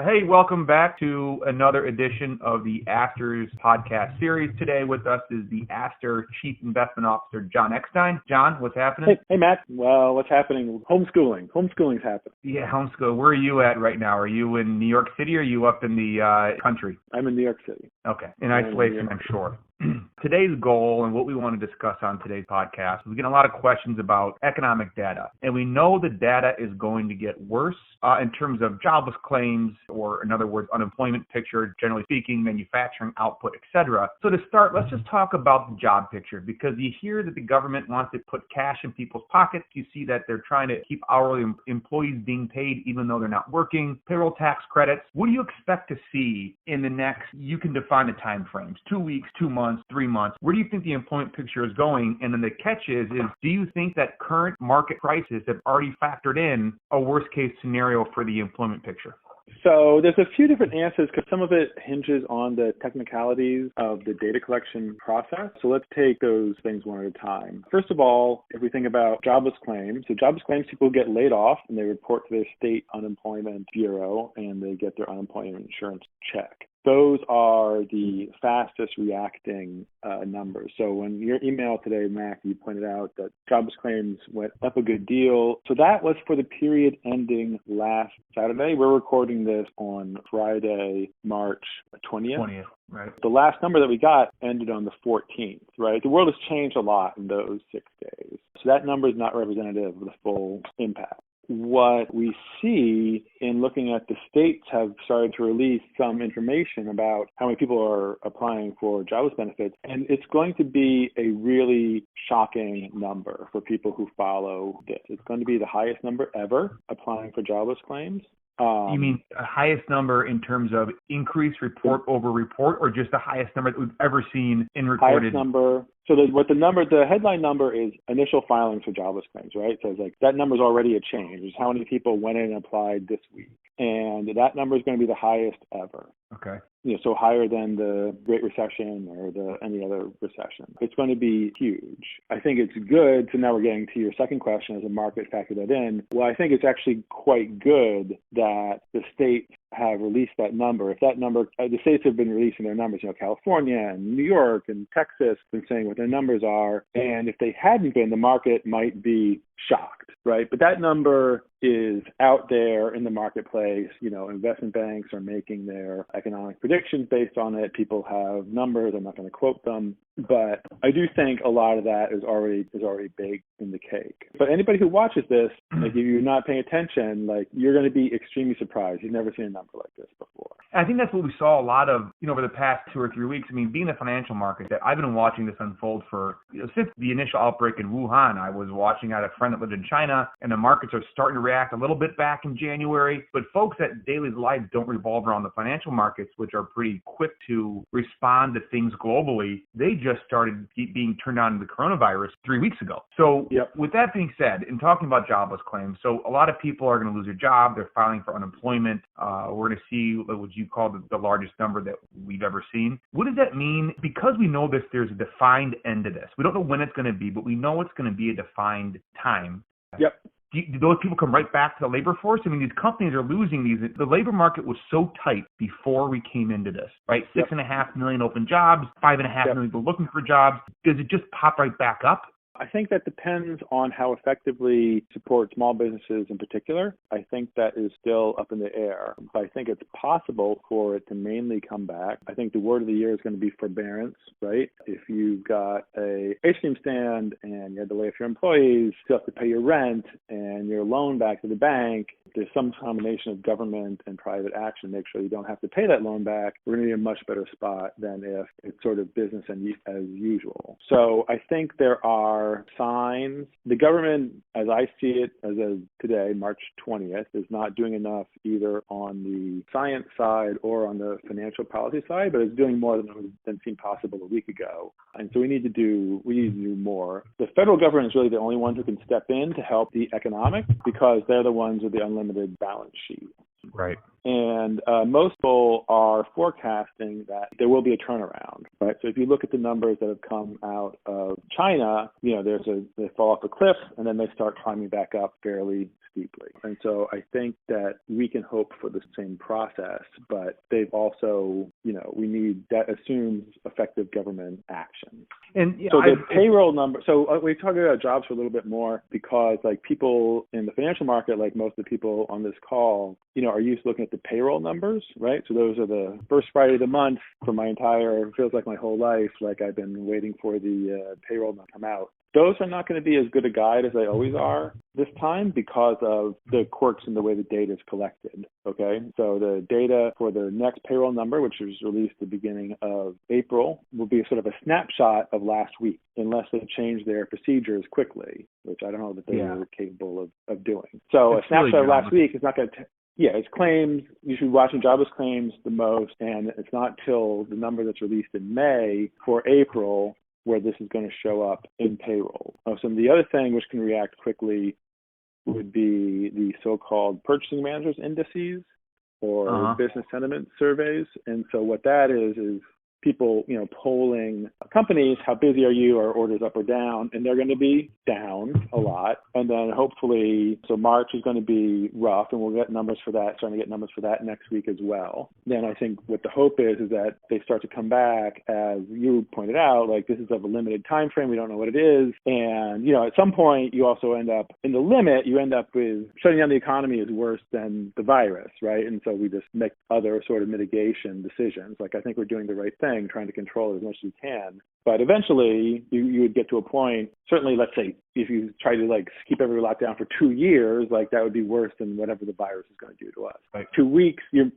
Hey, welcome back to another edition of the Astor's podcast series. Today with us is the Astor Chief Investment Officer, John Eckstein. John, what's happening? Hey, Matt. Well, what's happening? Homeschooling. Homeschooling's happening. Yeah, homeschool. Where are you at right now? Are you in New York City or are you up in the country? I'm in New York City. Okay. In isolation, I'm sure. Today's goal and what we want to discuss on today's podcast, we get a lot of questions about economic data. And we know the data is going to get worse in terms of jobless claims, or in other words, unemployment picture, generally speaking, manufacturing output, etc. So to start, let's just talk about the job picture, because you hear that the government wants to put cash in people's pockets. You see that they're trying to keep hourly employees being paid even though they're not working, payroll tax credits. What do you expect to see in the next, you can define the time frames, 2 weeks, 2 months, 3 months. Where do you think the employment picture is going? And then the catch is do you think that current market prices have already factored in a worst case scenario for the employment picture? So there's a few different answers because some of it hinges on the technicalities of the data collection process. So let's take those things one at a time. First of all, if we think about jobless claims, so jobless claims, people get laid off and they report to their state unemployment bureau and they get their unemployment insurance check. Those are the fastest reacting numbers. So when your email today, Mac, you pointed out that jobless claims went up a good deal. So that was for the period ending last Saturday. We're recording this on Friday, March 20th. Right. The last number that we got ended on the 14th, right? The world has changed a lot in those 6 days. So that number is not representative of the full impact. What we see in looking at the states have started to release some information about how many people are applying for jobless benefits, and it's going to be a really shocking number for people who follow this. It's going to be the highest number ever applying for jobless claims. You mean the highest number in terms of increased report over report, or just the highest number that we've ever seen in recorded? Highest number. So the headline number is initial filings for jobless claims, right? So it's like that number is already a change. It's how many people went in and applied this week. And that number is going to be the highest ever. Okay. So higher than the Great Recession or any other recession. It's going to be huge. I think it's good. So now we're getting to your second question, as a market factor that in. Well, I think it's actually quite good that the states have released that number. If that number, the states have been releasing their numbers, California and New York and Texas have been saying what their numbers are. And if they hadn't been, the market might be shocked, right? But that number is out there in the marketplace. Investment banks are making their economic predictions based on it. People have numbers. I'm not going to quote them, but I do think a lot of that is already baked in the cake. But anybody who watches this, if you're not paying attention, you're going to be extremely surprised. You've never seen a number like this before. I think that's what we saw a lot of, over the past 2 or 3 weeks. I mean, being in the financial market, that I've been watching this unfold for, since the initial outbreak in Wuhan. I was watching, I had a friend that lived in China, and the markets are starting to react a little bit back in January. But folks that daily lives don't revolve around the financial markets, which are pretty quick to respond to things globally, they just started being turned on to the coronavirus 3 weeks ago. So With that being said, in talking about jobless claims, so a lot of people are going to lose their job. They're filing for unemployment. We're going to see what you call the largest number that we've ever seen. What does that mean? Because we know this, there's a defined end to this. We don't know when it's going to be, but we know it's going to be a defined time. Yep. Do those people come right back to the labor force? I mean, these companies are losing these. The labor market was so tight before we came into this, right? 6.5 million open jobs, 5.5 million people looking for jobs. Does it just pop right back up? I think that depends on how effectively support small businesses in particular. I think that is still up in the air. But I think it's possible for it to mainly come back. I think the word of the year is going to be forbearance, right? If you've got a ice cream stand and you had to lay off your employees, you still have to pay your rent and your loan back to the bank, there's some combination of government and private action to make sure you don't have to pay that loan back. We're going to be in a much better spot than if it's sort of business as usual. So I think there are signs. The government, as I see it, as of today, March 20th, is not doing enough either on the science side or on the financial policy side, but it's doing more than seemed possible a week ago. And so we need to do more. The federal government is really the only ones who can step in to help the economics because they're the ones with the unlimited balance sheet. Right. And most people are forecasting that there will be a turnaround, right? So if you look at the numbers that have come out of China, they fall off a cliff and then they start climbing back up fairly steeply. And so I think that we can hope for the same process, but they've also, that assumes effective government action. And so the payroll number, so we talked about jobs for a little bit more because like people in the financial market, like most of the people on this call, are used to looking at the payroll numbers, right? So those are the first Friday of the month for feels like my whole life, like I've been waiting for the payroll to come out. Those are not going to be as good a guide as they always are this time because of the quirks in the way the data is collected, okay? So the data for the next payroll number, which was released at the beginning of April, will be sort of a snapshot of last week unless they change their procedures quickly, which I don't know that they were capable of doing. So a snapshot of last week is not going to it's claims. You should be watching jobless claims the most, and it's not till the number that's released in May for April where this is going to show up in payroll. So the other thing which can react quickly would be the so-called purchasing managers indices or business sentiment surveys. And so what that is people, polling companies, how busy are you, are orders up or down? And they're going to be down a lot. And then hopefully, so March is going to be rough and we'll get numbers for that, starting to get numbers for that next week as well. Then I think what the hope is that they start to come back, as you pointed out, like this is of a limited time frame. We don't know what it is. And, at some point you also end up in the limit, you end up with shutting down the economy is worse than the virus, right? And so we just make other sort of mitigation decisions. Like I think we're doing the right thing, trying to control it as much as you can. But eventually you would get to a point, certainly let's say if you try to keep everybody locked down for 2 years, that would be worse than whatever the virus is going to do to us. Right. 2 weeks, you're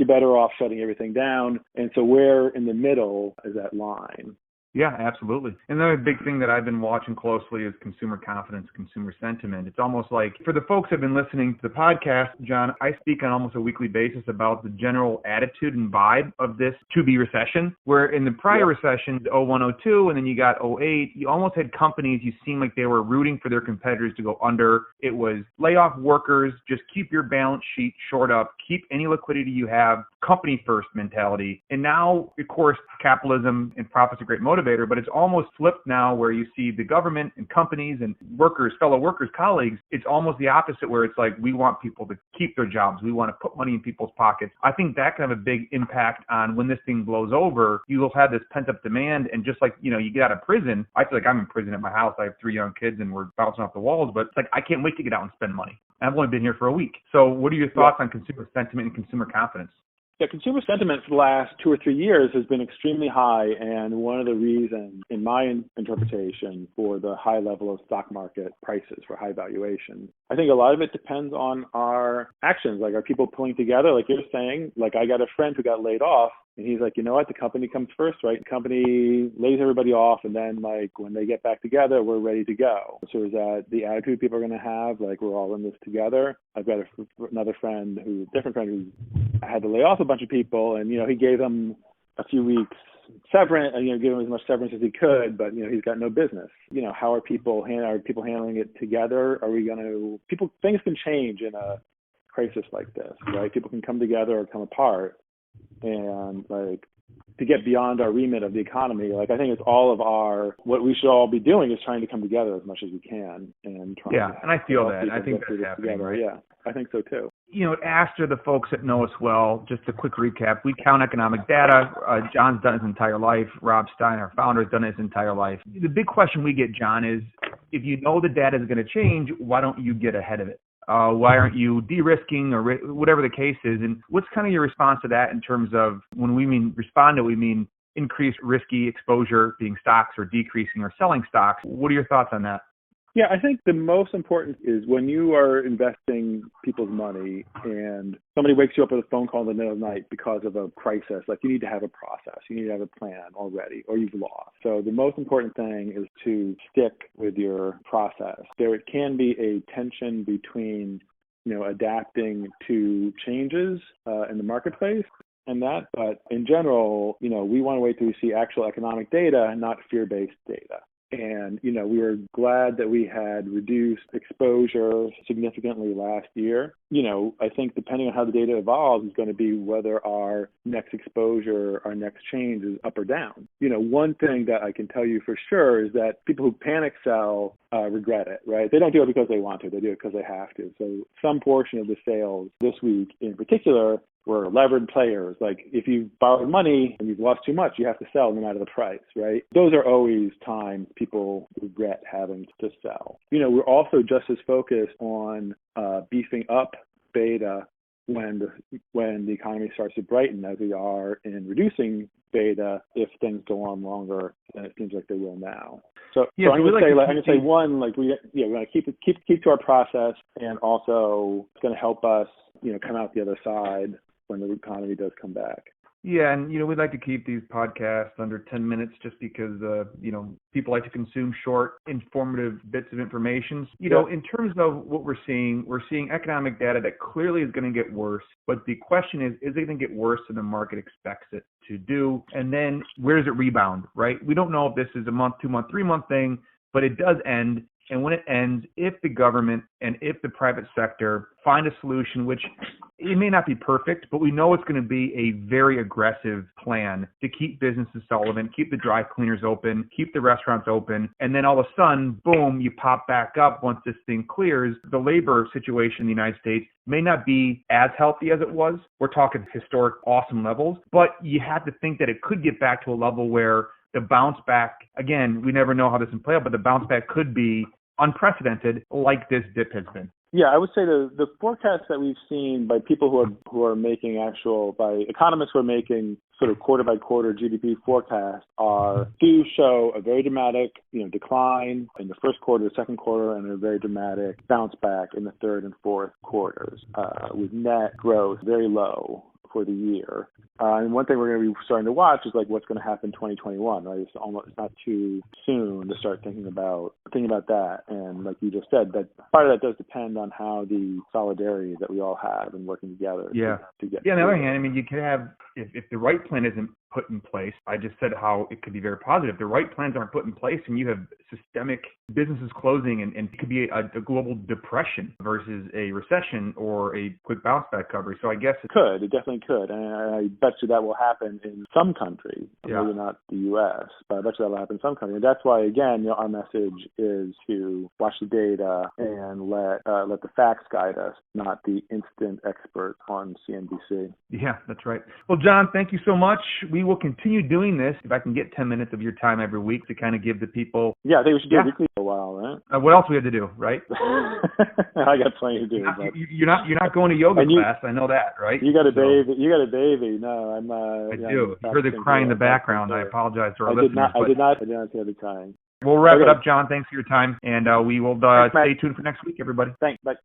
better off shutting everything down. And so where in the middle is that line? Yeah, absolutely. Another big thing that I've been watching closely is consumer confidence, consumer sentiment. It's almost like, for the folks who have been listening to the podcast, John, I speak on almost a weekly basis about the general attitude and vibe of this to-be recession, where in the prior recessions, 01, 02, and then you got 08, you almost had companies, you seemed like they were rooting for their competitors to go under. It was lay off workers, just keep your balance sheet shored up, keep any liquidity you have, company first mentality. And now, of course, capitalism and profits are great motivator, but it's almost flipped now where you see the government and companies and workers, fellow workers, colleagues, it's almost the opposite where it's like we want people to keep their jobs. We want to put money in people's pockets. I think that can have a big impact on when this thing blows over. You will have this pent-up demand, and just like, you get out of prison, I feel like I'm in prison at my house. I have 3 young kids and we're bouncing off the walls, but it's like I can't wait to get out and spend money. I've only been here for a week. So what are your thoughts on consumer sentiment and consumer confidence? Yeah, consumer sentiment for the last 2 or 3 years has been extremely high, and one of the reasons, in my interpretation, for the high level of stock market prices for high valuation, I think a lot of it depends on our actions. Like, are people pulling together? Like you're saying, I got a friend who got laid off, and he's like, you know what, the company comes first, right? The company lays everybody off, and then when they get back together, we're ready to go. So is that the attitude people are going to have? Like, we're all in this together. I've got another friend different friend who had to lay off a bunch of people, and he gave them a few weeks severance, and gave them as much severance as he could, but he's got no business. How are people handling it together? Are we going to things can change in a crisis like this, right? People can come together or come apart, and to get beyond our remit of the economy, I think it's all of what we should all be doing is trying to come together as much as we can and trying to and I feel that. I think that's happening, together. right? Yeah, I think so too. At Astor, the folks that know us well, just a quick recap, we count economic data. John's done his entire life. Rob Stein, our founder, has done his entire life. The big question we get, John, is if you know the data is going to change, why don't you get ahead of it? Why aren't you de-risking or whatever the case is? And what's kind of your response to that in terms of when we mean respond to, we mean increased risky exposure being stocks or decreasing or selling stocks? What are your thoughts on that? Yeah, I think the most important is when you are investing people's money and somebody wakes you up with a phone call in the middle of the night because of a crisis, you need to have a process. You need to have a plan already, or you've lost. So the most important thing is to stick with your process. There can be a tension between, adapting to changes in the marketplace and that, but in general, we want to wait till we see actual economic data, not fear-based data. And, we were glad that we had reduced exposure significantly last year. I think depending on how the data evolves is going to be whether our next exposure, our next change is up or down. One thing that I can tell you for sure is that people who panic sell regret it, right? They don't do it because they want to. They do it because they have to. So some portion of the sales this week in particular were levered players. Like if you've borrowed money and you've lost too much, you have to sell no matter the price, right? Those are always times people regret having to sell. We're also just as focused on beefing up beta when the economy starts to brighten as we are in reducing beta if things go on longer than it seems like they will now. So I'm going to say one, like we're going to keep to our process, and also it's going to help us, come out the other side when the economy does come back. Yeah, and we'd like to keep these podcasts under 10 minutes just because people like to consume short, informative bits of information. In terms of what we're seeing economic data that clearly is going to get worse, but the question is it going to get worse than the market expects it to do? And then where does it rebound, right? We don't know if this is a month, 2 month, 3 month thing, but it does end. And when it ends, if the government and if the private sector find a solution, which it may not be perfect, but we know it's going to be a very aggressive plan to keep businesses solvent, keep the dry cleaners open, keep the restaurants open, and then all of a sudden, boom, you pop back up once this thing clears. The labor situation in the United States may not be as healthy as it was. We're talking historic awesome levels, but you have to think that it could get back to a level where the bounce back, again, we never know how this will play out, but the bounce back could be unprecedented like this dip has been. Yeah, I would say the forecasts that we've seen by people who are making by economists who are making sort of quarter by quarter GDP forecasts do show a very dramatic, decline in the first quarter, the second quarter, and a very dramatic bounce back in the third and fourth quarters, with net growth very low for the year. And one thing we're going to be starting to watch is like what's going to happen in 2021, right? It's not too soon to start thinking about that. And like you just said, that part of that does depend on how the solidarity that we all have and working together. To get. Yeah. On the other hand, you could have if the right plan isn't put in place. I just said how it could be very positive. The right plans aren't put in place, and you have systemic businesses closing, and it could be a global depression versus a recession or a quick bounce back recovery. So I guess it definitely could, and I bet you that will happen in some countries, maybe not the U.S., but I bet you that will happen in some countries. And that's why, again, our message is to watch the data and let the facts guide us, not the instant expert on CNBC. Yeah, that's right. Well, John, thank you so much. We will continue doing this. If I can get 10 minutes of your time every week to kind of give the people. Yeah, I think we should do it weekly for a while, right? What else we have to do, right? I got plenty to do. You're not going to yoga class. I know that, right? You got a baby. You got a baby. No, I'm. I do. You heard the crying in the background. I apologize to our listeners. I did not hear the crying. We'll wrap it up, John. Thanks for your time, and we will stay tuned for next week, everybody. Thanks. Bye.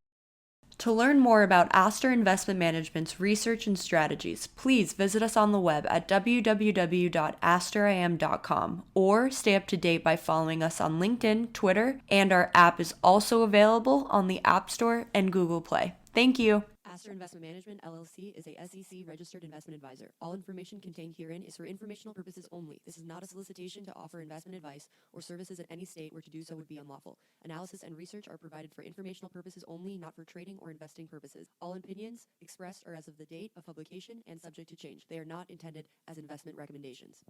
To learn more about Astor Investment Management's research and strategies, please visit us on the web at www.astoram.com or stay up to date by following us on LinkedIn, Twitter, and our app is also available on the App Store and Google Play. Thank you. Astor Investment Management, LLC is a SEC-registered investment advisor. All information contained herein is for informational purposes only. This is not a solicitation to offer investment advice or services in any state where to do so would be unlawful. Analysis and research are provided for informational purposes only, not for trading or investing purposes. All opinions expressed are as of the date of publication and subject to change. They are not intended as investment recommendations.